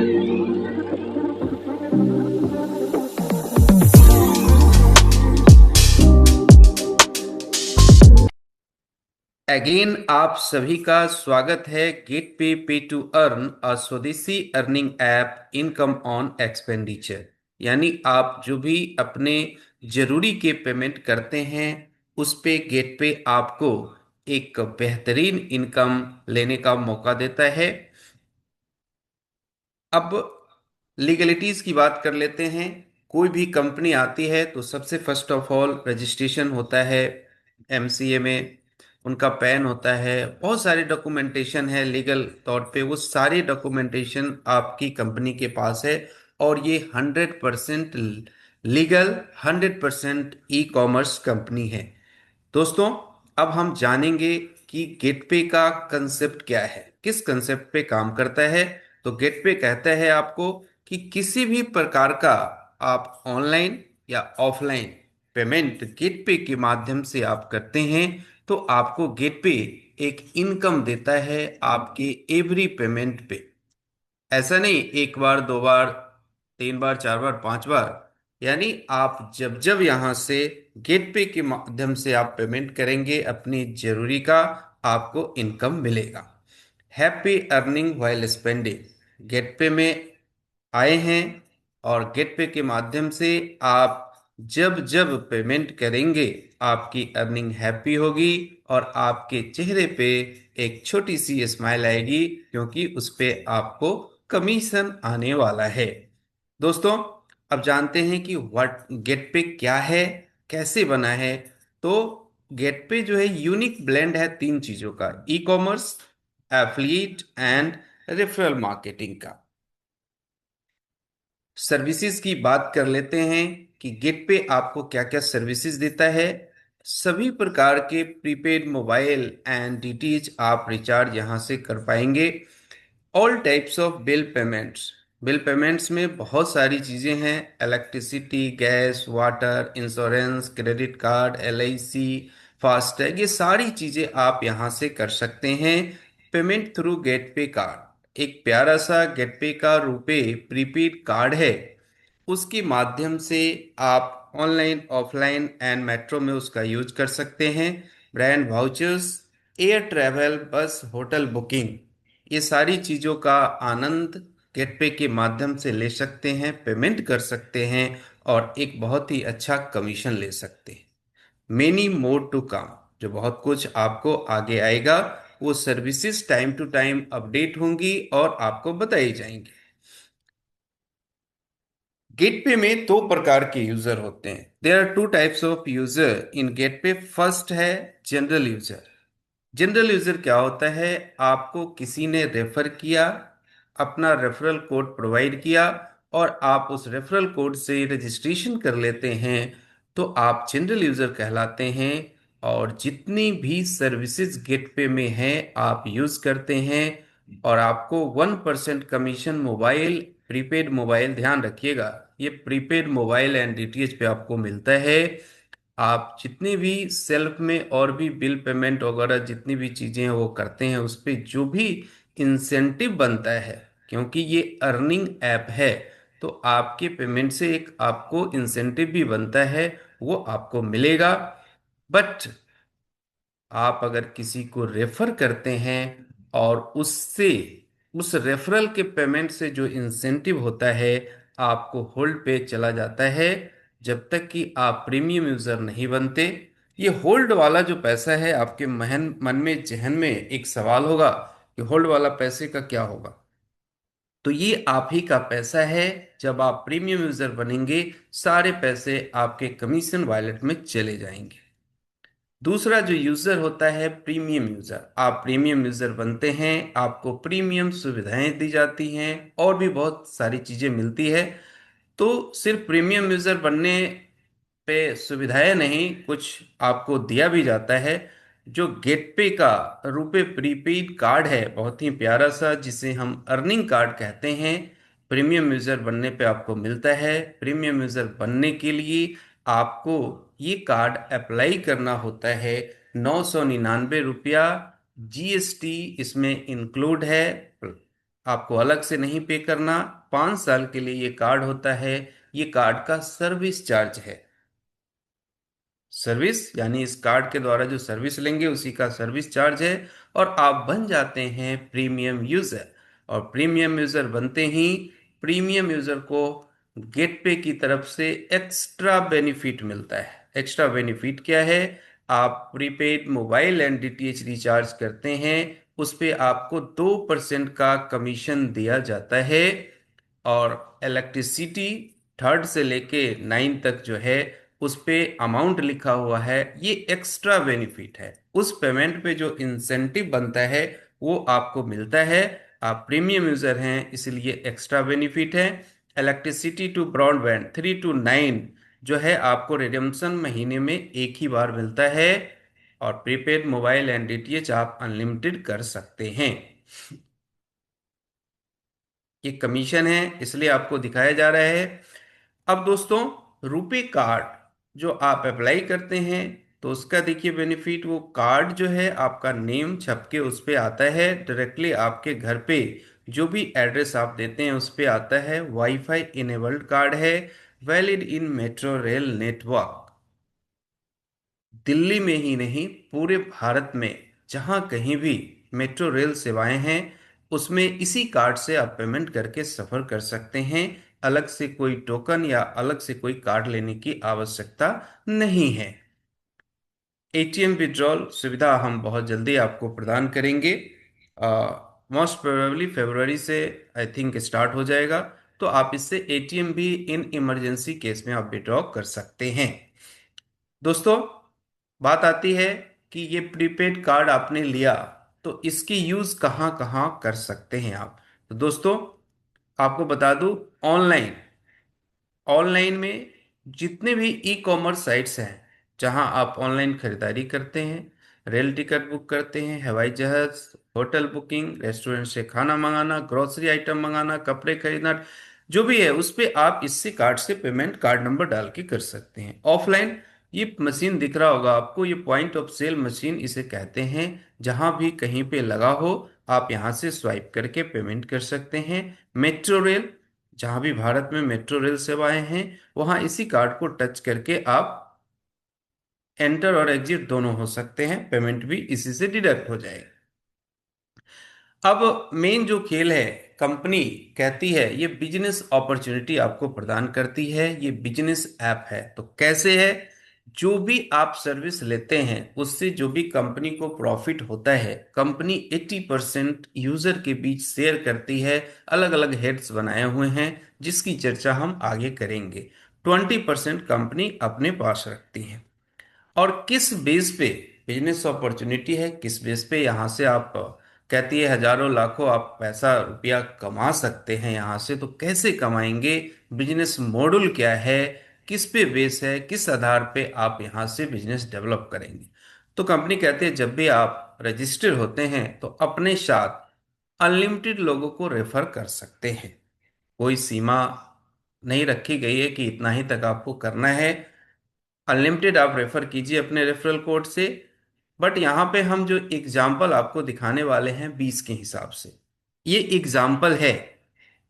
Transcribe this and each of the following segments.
Again आप सभी का स्वागत है गेट पे पे टू अर्न अ स्वदेशी earning app income on expenditure. यानी आप जो भी अपने जरूरी के पेमेंट करते हैं उस पे गेट पे आपको एक बेहतरीन इनकम लेने का मौका देता है। अब लीगलिटीज की बात कर लेते हैं। कोई भी कंपनी आती है तो सबसे फर्स्ट ऑफ ऑल रजिस्ट्रेशन होता है एमसीए में। उनका पैन होता है, बहुत सारे डॉक्यूमेंटेशन है लीगल तौर पे, वो सारे डॉक्यूमेंटेशन आपकी कंपनी के पास है। और ये 100% लीगल, 100% ई कॉमर्स कंपनी है। दोस्तों, अब हम जानेंगे कि गेटवे का कंसेप्ट क्या है, किस कंसेप्ट पे काम करता है। तो गेटवे कहता है आपको कि किसी भी प्रकार का आप ऑनलाइन या ऑफलाइन पेमेंट गेटवे के माध्यम से आप करते हैं तो आपको गेटवे एक इनकम देता है आपके एवरी पेमेंट पे। ऐसा नहीं एक बार, दो बार, तीन बार, चार बार, पांच बार। यानी आप जब जब यहां से गेट पे के माध्यम से आप पेमेंट करेंगे अपनी जरूरी का, आपको इनकम मिलेगा। Happy earning while spending. Gate pay में आए हैं और गेट पे के माध्यम से आप जब जब पेमेंट करेंगे आपकी अर्निंग हैप्पी होगी और आपके चेहरे पे एक छोटी सी स्माइल आएगी, क्योंकि उस पे आपको कमीशन आने वाला है। दोस्तों, अब जानते हैं कि व्हाट गेट पे क्या है, कैसे बना है। तो गेट पे जो है यूनिक ब्लेंड है तीन चीजों का: e commerce, affiliate and referral marketing का। सर्विसेज की बात कर लेते हैं कि गेट पे आपको क्या क्या सर्विसेज देता है। सभी प्रकार के प्रीपेड मोबाइल एंड डीटीएच आप रिचार्ज यहां से कर पाएंगे। All types of bill payments. Bill payments में बहुत सारी चीज़ें हैं: electricity, gas, water, insurance, credit card, LIC, FASTag, ये सारी चीज़ें आप यहाँ से कर सकते हैं पेमेंट थ्रू गेट पे कार्ड। एक प्यारा सा गेट पे का रुपए प्रीपेड कार्ड है, उसके माध्यम से आप ऑनलाइन, ऑफलाइन एंड मेट्रो में उसका यूज कर सकते हैं। ब्रांड वाउचर्स, एयर ट्रैवल, बस, होटल बुकिंग, ये सारी चीज़ों का आनंद गेटवे के माध्यम से ले सकते हैं, पेमेंट कर सकते हैं और एक बहुत ही अच्छा कमीशन ले सकते हैं। मेनी मोर टू कम, जो बहुत कुछ आपको आगे आएगा। वो services time to time update होंगी और आपको बताई जाएंगी। गेटवे में दो प्रकार के यूजर होते हैं। There are two types of user in gateway. First है जनरल यूजर। जनरल यूजर क्या होता है? आपको किसी ने रेफर किया, अपना रेफरल कोड प्रोवाइड किया और आप उस रेफरल कोड से रजिस्ट्रेशन कर लेते हैं तो आप जनरल यूजर कहलाते हैं। और जितनी भी सर्विसेज गेटवे में हैं आप यूज करते हैं और आपको 1% कमीशन मोबाइल, प्रीपेड मोबाइल, ध्यान रखिएगा, ये प्रीपेड मोबाइल एंड डीटीएच पे आपको मिलता है। आप जितनी भी सेल्फ में और भी बिल पेमेंट वगैरह जितनी भी चीजें हैं वो करते हैं, उस पे जो भी इंसेंटिव बनता है, क्योंकि ये अर्निंग ऐप है तो आपके पेमेंट से एक आपको इंसेंटिव भी बनता है, वो आपको मिलेगा। बट आप अगर किसी को रेफर करते हैं और उससे, उस रेफरल के पेमेंट से जो इंसेंटिव होता है आपको होल्ड पे चला जाता है जब तक कि आप प्रीमियम यूजर नहीं बनते। ये होल्ड वाला जो पैसा है, आपके महन मन में, जहन में एक सवाल होगा कि होल्ड वाला पैसे का क्या होगा। तो ये आप ही का पैसा है। जब आप प्रीमियम यूजर बनेंगे सारे पैसे आपके कमीशन वॉलेट में चले जाएंगे। दूसरा जो यूजर होता है प्रीमियम यूजर। आप प्रीमियम यूजर बनते हैं, आपको प्रीमियम सुविधाएं दी जाती हैं और भी बहुत सारी चीजें मिलती है। तो सिर्फ प्रीमियम यूजर बनने पे सुविधाएं नहीं, कुछ आपको दिया भी जाता है। जो गेट पे का रुपए प्रीपेड कार्ड है, बहुत ही प्यारा सा, जिसे हम अर्निंग कार्ड कहते हैं, प्रीमियम यूजर बनने पे आपको मिलता है। प्रीमियम यूजर बनने के लिए आपको ये कार्ड अप्लाई करना होता है। 999 रुपया, जीएसटी इसमें इंक्लूड है। आपको अलग से नहीं पे करना। 5 साल के लिए ये कार्ड होता है। ये कार्ड का सर्विस चार्ज है। सर्विस यानी इस कार्ड के द्वारा जो सर्विस लेंगे उसी का सर्विस चार्ज है। और आप बन जाते हैं प्रीमियम यूजर। और प्रीमियम यूजर बनते ही प्रीमियम यूजर को गेट पे की तरफ से एक्स्ट्रा बेनिफिट मिलता है। एक्स्ट्रा बेनिफिट क्या है? आप prepaid mobile and DTH recharge करते हैं, उस पे आपको 2% का कमीशन दिया जाता है। और इलेक्ट्रिसिटी थर्ड से लेके 9 तक जो है उस पे अमाउंट लिखा हुआ है, ये एक्स्ट्रा बेनिफिट है। उस पेमेंट पे जो इंसेंटिव बनता है वो आपको मिलता है। आप प्रीमियम यूजर हैं इसलिए एक्स्ट्रा बेनिफिट है। इलेक्ट्रिसिटी टू ब्रॉडबैंड 3 to 9 जो है आपको रिडेम्पशन महीने में एक ही बार मिलता है। और प्रीपेड मोबाइल एंड डीटीएच आप अनलिमिटेड कर सकते हैं। ये कमीशन है इसलिए आपको दिखाया जा रहा है। अब दोस्तों, रुपे कार्ड जो आप अप्लाई करते हैं तो उसका देखिए बेनिफिट, वो कार्ड जो है आपका नेम छप के उस पे आता है डायरेक्टली आपके घर पे। जो भी एड्रेस आप देते हैं उस पे आता है। वाईफाई इनेबल्ड कार्ड है। Valid in metro rail network. Delhi में ही नहीं, पूरे भारत में जहां कहीं भी मेट्रो रेल सेवाएं हैं उसमें इसी कार्ड से आप पेमेंट करके सफर कर सकते हैं। अलग से कोई टोकन या अलग से कोई कार्ड लेने की आवश्यकता नहीं है। एटीएम विड्रॉल सुविधा हम बहुत जल्दी आपको प्रदान करेंगे। मोस्ट प्रोबेबली फरवरी से आई थिंक स्टार्ट हो जाएगा। तो आप इससे एटीएम भी इन इमरजेंसी केस में आप विड्रॉ कर सकते हैं। दोस्तों, बात आती है कि ये प्रीपेड कार्ड आपने लिया तो इसकी यूज कहाँ कहाँ कर सकते हैं आप। तो दोस्तों, आपको बता दूं, ऑनलाइन ऑनलाइन में जितने भी ई कॉमर्स साइट्स हैं जहां आप ऑनलाइन खरीदारी करते हैं, रेल टिकट बुक करते हैं, हवाई जहाज, होटल बुकिंग, रेस्टोरेंट से खाना मंगाना, ग्रोसरी आइटम मंगाना, कपड़े खरीदना, जो भी है उस पे आप इससे कार्ड से पेमेंट कार्ड नंबर डाल के कर सकते हैं। ऑफलाइन, ये मशीन दिख रहा होगा आपको, ये पॉइंट ऑफ सेल मशीन इसे कहते हैं। जहां भी कहीं पे लगा हो आप यहां से स्वाइप करके पेमेंट कर सकते हैं। मेट्रो रेल, जहां भी भारत में मेट्रो रेल सेवाएं हैं वहां इसी कार्ड को टच करके आप एंटर और एग्जिट दोनों हो सकते हैं। पेमेंट भी इसी से डिडक्ट हो जाएगी। अब मेन जो खेल है, कंपनी कहती है ये बिजनेस अपॉर्चुनिटी आपको प्रदान करती है, ये बिजनेस ऐप है। तो कैसे है? जो भी आप सर्विस लेते हैं उससे जो भी कंपनी को प्रॉफिट होता है, कंपनी 80% यूजर के बीच शेयर करती है। अलग अलग हेड्स बनाए हुए हैं जिसकी चर्चा हम आगे करेंगे। 20% कंपनी अपने पास रखती है। और किस बेस पे बिजनेस अपॉर्चुनिटी है, किस बेस पे यहाँ से आप कहती है हजारों लाखों आप पैसा रुपया कमा सकते हैं यहाँ से, तो कैसे कमाएंगे? बिजनेस मॉडल क्या है? किस पे बेस है? किस आधार पे आप यहाँ से बिजनेस डेवलप करेंगे? तो कंपनी कहती है जब भी आप रजिस्टर होते हैं तो अपने साथ अनलिमिटेड लोगों को रेफर कर सकते हैं। कोई सीमा नहीं रखी गई है कि इतना ही तक आपको करना है। अनलिमिटेड आप रेफर कीजिए अपने रेफरल कोड से। बट यहाँ पे हम जो एग्जाम्पल आपको दिखाने वाले हैं 20 के हिसाब से, ये एग्जाम्पल है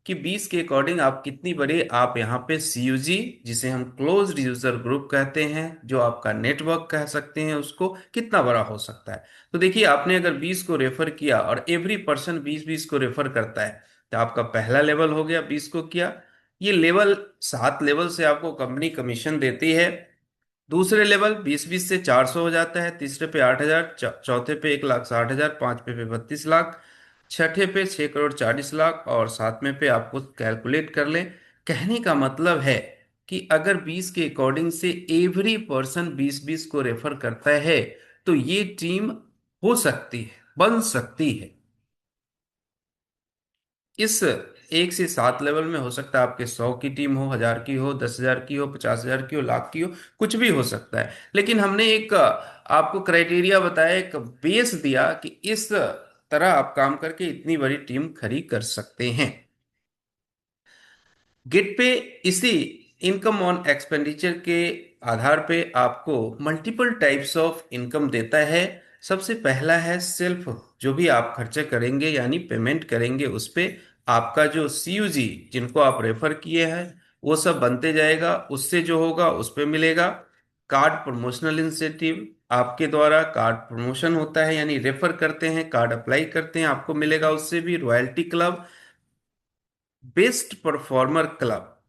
कि 20 के अकॉर्डिंग आप कितनी बड़ी आप यहाँ पे सीयूजी, जिसे हम क्लोज्ड यूजर ग्रुप कहते हैं, जो आपका नेटवर्क कह सकते हैं, उसको कितना बड़ा हो सकता है। तो देखिए, आपने अगर 20 को रेफर किया और एवरी पर्सन 20-20 को रेफर करता है तो आपका पहला लेवल हो गया, 20 को किया। ये लेवल, 7 लेवल से आपको कंपनी कमीशन देती है। दूसरे लेवल 20-20 से 400 हो जाता है। तीसरे पे 8,000, चौथे पे 1,60,000, पांचवे पे 32 लाख, छठे पे 6,40,00,000 और सातवें पे आपको कैलकुलेट कर लें। कहने का मतलब है कि अगर 20 के अकॉर्डिंग से एवरी पर्सन 20-20 को रेफर करता है तो ये टीम हो सकती है, बन सकती है। इस 1 से 7 लेवल में हो सकता है आपके 100 की टीम हो, 1,000 की हो, 10,000 की हो, 50,000 की हो, लाख की हो, कुछ भी हो सकता है। लेकिन हमने एक आपको क्राइटेरिया बताया, एक बेस दिया कि इस तरह आप काम करके इतनी बड़ी टीम खड़ी कर सकते हैं। गिट पे इसी इनकम ऑन एक्सपेंडिचर के आधार पे आपको मल्टीपल टाइप्स ऑफ इनकम देता है। सबसे पहला है सेल्फ। जो भी आप खर्चे करेंगे यानी पेमेंट करेंगे उस पे आपका जो सीयूजी जिनको आप रेफर किए हैं वो सब बनते जाएगा, उससे जो होगा उस पे मिलेगा। कार्ड प्रमोशनल इंसेंटिव, आपके द्वारा कार्ड प्रमोशन होता है यानी रेफर करते हैं, कार्ड अप्लाई करते हैं, आपको मिलेगा उससे भी। Royalty club, best performer club,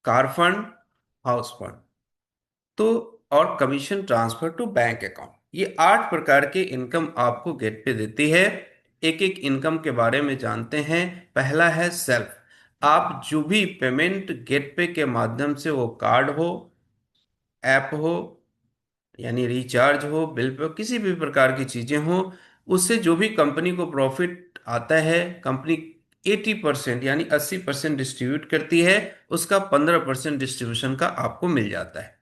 car fund, house fund, तो और commission transfer to bank account, ये 8 प्रकार के इनकम आपको गेट पे देती है। एक एक इनकम के बारे में जानते हैं। पहला है सेल्फ। आप जो भी पेमेंट गेट पे के माध्यम से, वो कार्ड हो, ऐप हो, यानी रिचार्ज हो, बिल पे किसी भी प्रकार की चीजें हो, उससे जो भी कंपनी को प्रॉफिट आता है, कंपनी 80% यानी 80% डिस्ट्रीब्यूट करती है, उसका 15% डिस्ट्रीब्यूशन का आपको मिल जाता है।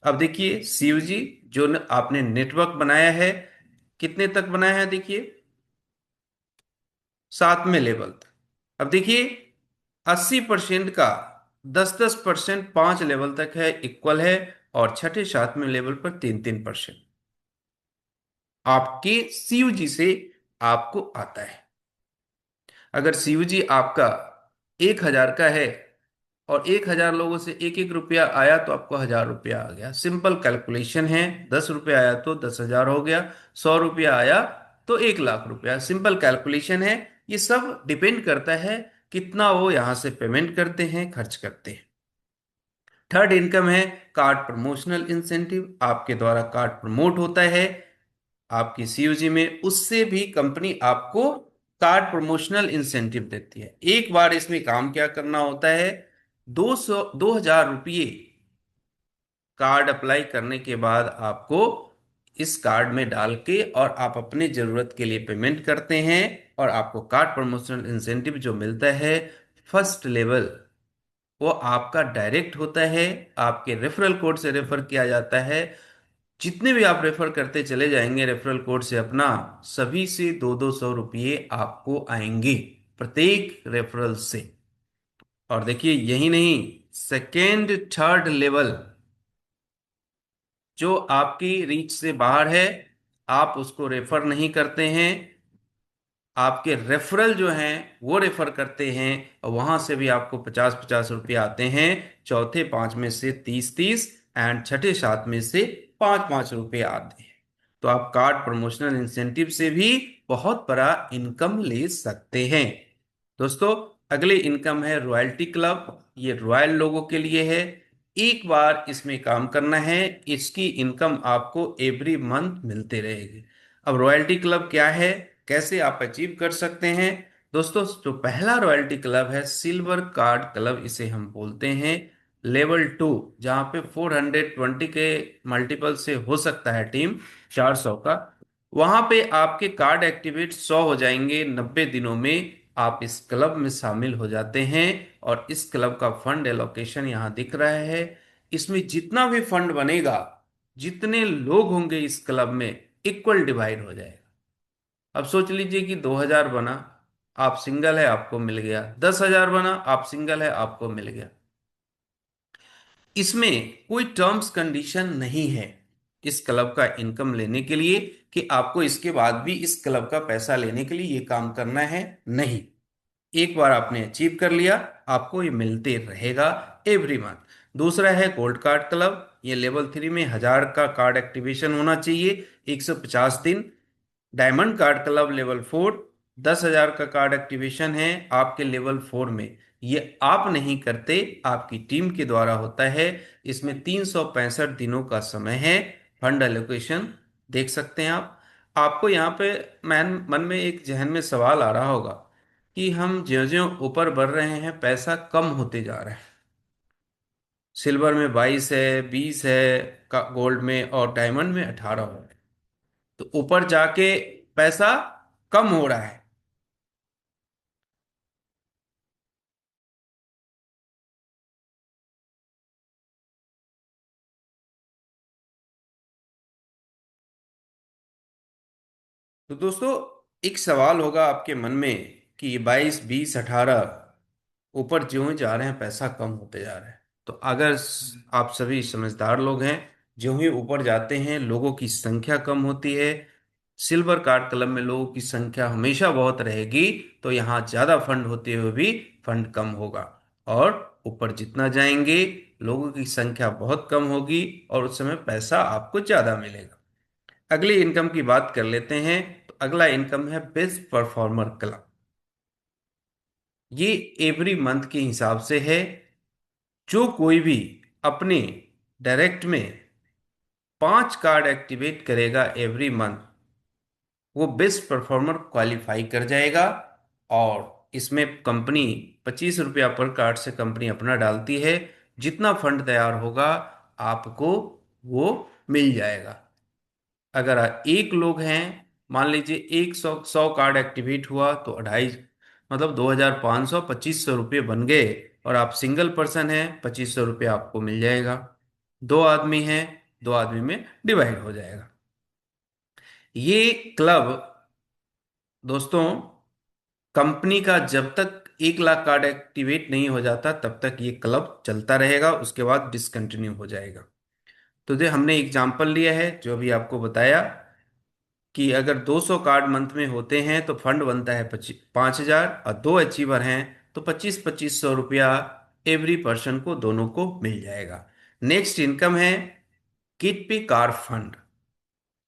अब देखिए सीयूजी जो आपने नेटवर्क बनाया है, कितने तक बनाया है देखिए, 7वें लेवल तक। अब देखिए 80% का 10-10% 5 लेवल तक है, इक्वल है। और छठे सातवें लेवल पर 3-3% आपके सीयूजी से आपको आता है। अगर सीयूजी आपका 1,000 का है और 1,000 लोगों से 1-1 रुपया आया तो आपको 1,000 रुपया आ गया। सिंपल कैलकुलेशन है। 10 रुपया आया तो 10,000 हो गया। 100 रुपया आया तो 1,00,000 रुपया। सिंपल कैलकुलेशन है। ये सब डिपेंड करता है कितना वो यहां से पेमेंट करते हैं, खर्च करते हैं। थर्ड इनकम है कार्ड प्रमोशनल इंसेंटिव। आपके द्वारा कार्ड प्रमोट होता है आपकी सीयूजी में, उससे भी कंपनी आपको कार्ड प्रमोशनल इंसेंटिव देती है। एक बार इसमें काम क्या करना होता है, 2,000 रुपये कार्ड अप्लाई करने के बाद आपको इस कार्ड में डाल के और आप अपने जरूरत के लिए पेमेंट करते हैं, और आपको कार्ड प्रमोशनल इंसेंटिव जो मिलता है फर्स्ट लेवल, वो आपका डायरेक्ट होता है, आपके रेफरल कोड से रेफर किया जाता है। जितने भी आप रेफर करते चले जाएंगे रेफरल कोड से अपना, सभी से 2-2 सौ रुपये आपको आएंगे प्रत्येक रेफरल से। और देखिए यही नहीं, सेकेंड थर्ड लेवल जो आपकी रीच से बाहर है, आप उसको रेफर नहीं करते हैं, आपके रेफरल जो हैं वो रेफर करते हैं, और वहां से भी आपको 50-50 रुपये आते हैं। चौथे पांच में से 30-30, एंड छठे सात में से 5-5 रुपये आते हैं। तो आप कार्ड प्रमोशनल इंसेंटिव से भी बहुत बड़ा इनकम ले सकते हैं। दोस्तों, अगले इनकम है रॉयल्टी क्लब। ये रॉयल लोगों के लिए है। एक बार इसमें काम करना है, इसकी इनकम आपको एवरी मंथ मिलते रहेगी। अब रॉयल्टी क्लब क्या है, कैसे आप अचीव कर सकते हैं? दोस्तों, जो पहला रॉयल्टी क्लब है सिल्वर कार्ड क्लब, इसे हम बोलते हैं। लेवल 2, जहां पे 420 के मल्टीपल से हो सकता है टीम, 400 का, वहां पे आपके कार्ड एक्टिवेट 100 हो जाएंगे 90 दिनों में। आप इस क्लब में शामिल हो जाते हैं, और इस क्लब का फंड एलोकेशन यहाँ दिख रहा है। इसमें जितना भी फंड बनेगा, जितने लोग होंगे इस क्लब में, इक्वल डिवाइड हो जाएगा। अब सोच लीजिए कि 2,000 बना, आप सिंगल है आपको मिल गया। 10,000 बना, आप सिंगल है आपको मिल गया। इसमें कोई टर्म्स कंडीशन नहीं है इस क्लब का इनकम लेने के लिए, कि आपको इसके बाद भी इस क्लब का पैसा लेने के लिए ये काम करना है, नहीं। एक बार आपने अचीव कर लिया, आपको ये मिलते रहेगा एवरी मंथ। दूसरा है गोल्ड कार्ड क्लब। ये लेवल 3 में 1,000 का कार्ड एक्टिवेशन होना चाहिए, 150 दिन। डायमंड कार्ड क्लब लेवल 4, 10,000 का कार्ड एक्टिवेशन है आपके लेवल 4 में। ये आप नहीं करते, आपकी टीम के द्वारा होता है। इसमें 365 दिनों का समय है। फंड एलोकेशन देख सकते हैं आप। आपको यहाँ पे मैन मन में एक जहन में सवाल आ रहा होगा कि हम ज्यों ज्यों ऊपर बढ़ रहे हैं पैसा कम होते जा रहा है। सिल्वर में 22 है, 20 है, का गोल्ड में, और डायमंड में 18 हो, तो ऊपर जाके पैसा कम हो रहा है। तो दोस्तों, एक सवाल होगा आपके मन में कि ये 22, 20, 18 ऊपर ज्यों ही जा रहे हैं पैसा कम होते जा रहा है। तो अगर आप सभी समझदार लोग हैं, ज्यों ही ऊपर जाते हैं लोगों की संख्या कम होती है, सिल्वर कार्ड क्लब में लोगों की संख्या हमेशा बहुत रहेगी, तो यहाँ ज्यादा फंड होते हुए भी फंड कम होगा। और ऊपर जितना जाएंगे, लोगों की संख्या बहुत कम होगी और उस समय पैसा आपको ज्यादा मिलेगा। अगली इनकम की बात कर लेते हैं। तो अगला इनकम है बेस्ट परफॉर्मर क्लब। ये एवरी मंथ के हिसाब से है। जो कोई भी अपने डायरेक्ट में 5 कार्ड एक्टिवेट करेगा एवरी मंथ, वो बेस्ट परफॉर्मर क्वालिफाई कर जाएगा। और इसमें कंपनी 25 रुपया पर कार्ड से कंपनी अपना डालती है। जितना फंड तैयार होगा आपको वो मिल जाएगा। अगर एक लोग हैं, मान लीजिए 100 कार्ड एक्टिवेट हुआ तो 2.5, मतलब 2,500, 2,500 रुपये बन गए। और आप सिंगल पर्सन हैं, 2,500 रुपये आपको मिल जाएगा। 2 आदमी हैं, 2 आदमी में डिवाइड हो जाएगा। ये क्लब दोस्तों, कंपनी का जब तक 1 लाख कार्ड एक्टिवेट नहीं हो जाता तब तक ये क्लब चलता रहेगा, उसके बाद डिसकंटिन्यू हो जाएगा। तो जो हमने एग्जाम्पल लिया है, जो अभी आपको बताया, कि अगर 200 कार्ड मंथ में होते हैं तो फंड बनता है 5,000, और 2 अचीवर हैं तो 2,500 रुपया एवरी पर्सन को, दोनों को मिल जाएगा। नेक्स्ट इनकम है किट पे कार फंड।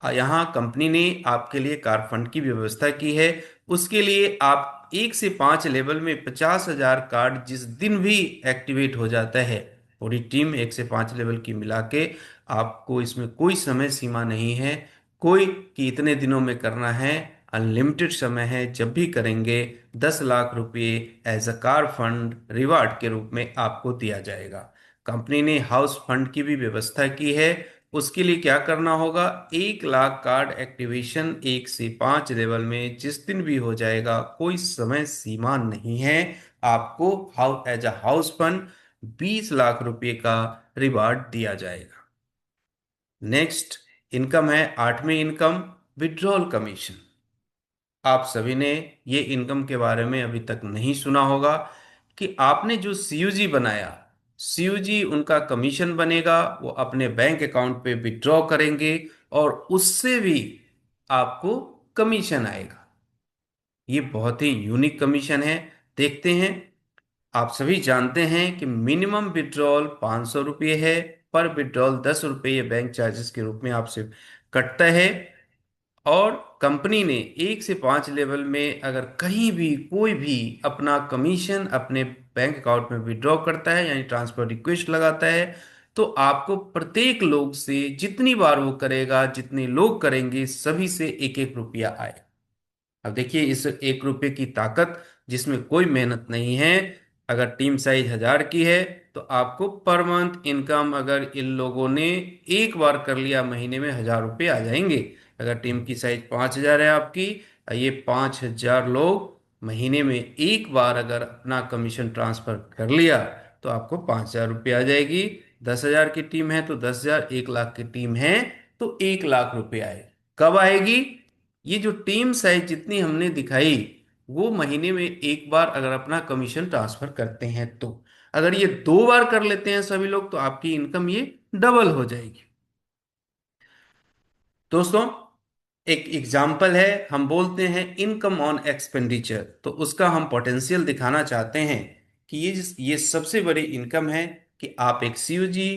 यहाँ कंपनी ने आपके लिए कार फंड की व्यवस्था की है। उसके लिए आप 1 से 5 लेवल में 50,000 कार्ड जिस दिन भी एक्टिवेट हो जाता है, पूरी टीम 1 से 5 लेवल की मिला के, आपको इसमें कोई समय सीमा नहीं है, कोई कि इतने दिनों में करना है। अनलिमिटेड समय है, जब भी करेंगे 10 लाख रुपए as a car fund reward के रूप में आपको दिया जाएगा। कंपनी ने हाउस फंड की भी व्यवस्था की है। उसके लिए क्या करना होगा, 1 लाख कार्ड एक्टिवेशन 1 से 5 लेवल में जिस दिन भी हो जाएगा, कोई समय सीमा नहीं है। आपको how as a house fund 20 lakh रुपए का रिवार्ड दिया जाएगा। नेक्स्ट इनकम है 8वीं इनकम, विड्रॉल कमीशन। आप सभी ने ये इनकम के बारे में अभी तक नहीं सुना होगा, कि आपने जो सीयूजी बनाया, सीयूजी उनका कमीशन बनेगा, वो अपने बैंक अकाउंट पे विड्रॉ करेंगे और उससे भी आपको कमीशन आएगा। ये बहुत ही यूनिक कमीशन है। देखते हैं। आप सभी जानते हैं कि मिनिमम विड्रॉल 500 रुपये है। पर विड्रॉल 10 रुपये ये बैंक चार्जेस के रूप में आपसे कटता है। और कंपनी ने 1 से 5 लेवल में अगर कहीं भी कोई भी अपना कमीशन अपने बैंक अकाउंट में विड्रॉ करता है, यानी ट्रांसफर रिक्वेस्ट लगाता है, तो आपको प्रत्येक लोग से जितनी बार वो करेगा, जितने लोग करेंगे, सभी से 1-1 रुपया आए। अब देखिए इस 1 रुपए की ताकत, जिसमें कोई मेहनत नहीं है। अगर टीम साइज 1,000 की है तो आपको पर मंथ इनकम, अगर इन लोगों ने एक बार कर लिया, महीने में 1,000 रुपये आ जाएंगे। अगर टीम की साइज 5,000 है आपकी, ये 5,000 लोग महीने में एक बार अगर अपना कमीशन ट्रांसफर कर लिया, तो आपको 5,000 रुपये आ जाएगी। 10,000 की टीम है तो 10,000, 1 लाख की टीम है तो 1 लाख रुपये आए। कब आएगी? ये जो टीम साइज जितनी हमने दिखाई, वो महीने में एक बार अगर अपना कमीशन ट्रांसफर करते हैं तो। अगर ये 2 बार कर लेते हैं सभी लोग, तो आपकी इनकम ये डबल हो जाएगी। दोस्तों, एक एग्जाम्पल है, हम बोलते हैं इनकम ऑन एक्सपेंडिचर, तो उसका हम पोटेंशियल दिखाना चाहते हैं कि ये सबसे बड़ी इनकम है, कि आप एक सीयूजी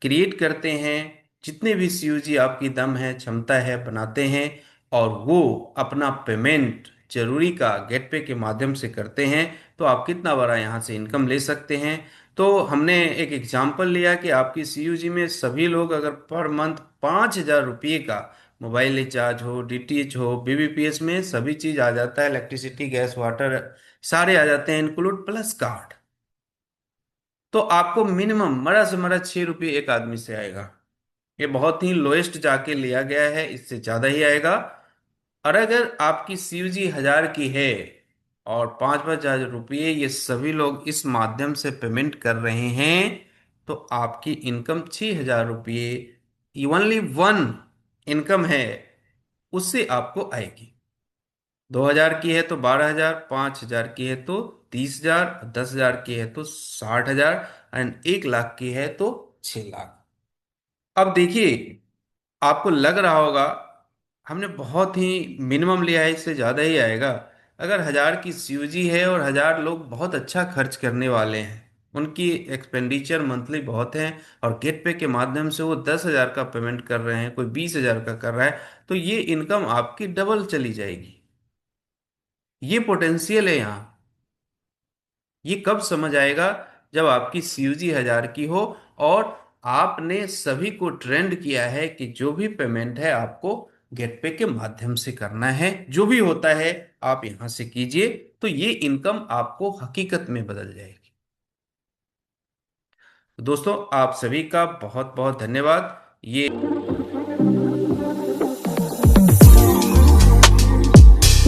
क्रिएट करते हैं, जितने भी सीयूजी आपकी दम है, क्षमता है, बनाते हैं, और वो अपना पेमेंट जरूरी का गेट पे के माध्यम से करते हैं, तो आप कितना बड़ा यहाँ से इनकम ले सकते हैं। तो हमने एक एग्जांपल लिया कि आपकी सीयूजी में सभी लोग अगर पर मंथ 5,000 रुपये का मोबाइल रिचार्ज हो, डीटीएच हो, बीबीपीएस में सभी चीज आ जाता है, इलेक्ट्रिसिटी, गैस, वाटर, सारे आ जाते हैं इंक्लूड, प्लस कार्ड, तो आपको मिनिमम मरा से मरा 6 रुपये एक आदमी से आएगा। ये बहुत ही लोएस्ट जाके लिया गया है, इससे ज्यादा ही आएगा। और अगर आपकी सीयूजी 1,000 की है और 5-5 हजार रुपये ये सभी लोग इस माध्यम से पेमेंट कर रहे हैं, तो आपकी इनकम 6,000 रुपये, ओनली वन इनकम है, उससे आपको आएगी। 2,000 की है तो 12,000, 5,000 की है तो 30,000, 10,000 की है तो 60,000, एंड 1 लाख की है तो 6 लाख। अब देखिए, आपको लग रहा होगा हमने बहुत ही मिनिमम लिया है, इससे ज़्यादा ही आएगा। अगर 1,000 की सीयूजी है और 1,000 लोग बहुत अच्छा खर्च करने वाले हैं, उनकी एक्सपेंडिचर मंथली बहुत है, और गेट पे के माध्यम से वो 10,000 का पेमेंट कर रहे हैं, कोई 20,000 का कर रहा है, तो ये इनकम आपकी डबल चली जाएगी। ये पोटेंशियल है यहाँ। ये कब समझ आएगा? जब आपकी सीयूजी 1,000 की हो, और आपने सभी को ट्रेंड किया है कि जो भी पेमेंट है आपको गेटवे के माध्यम से करना है, जो भी होता है आप यहां से कीजिए, तो ये इनकम आपको हकीकत में बदल जाएगी। तो दोस्तों, आप सभी का बहुत बहुत धन्यवाद। ये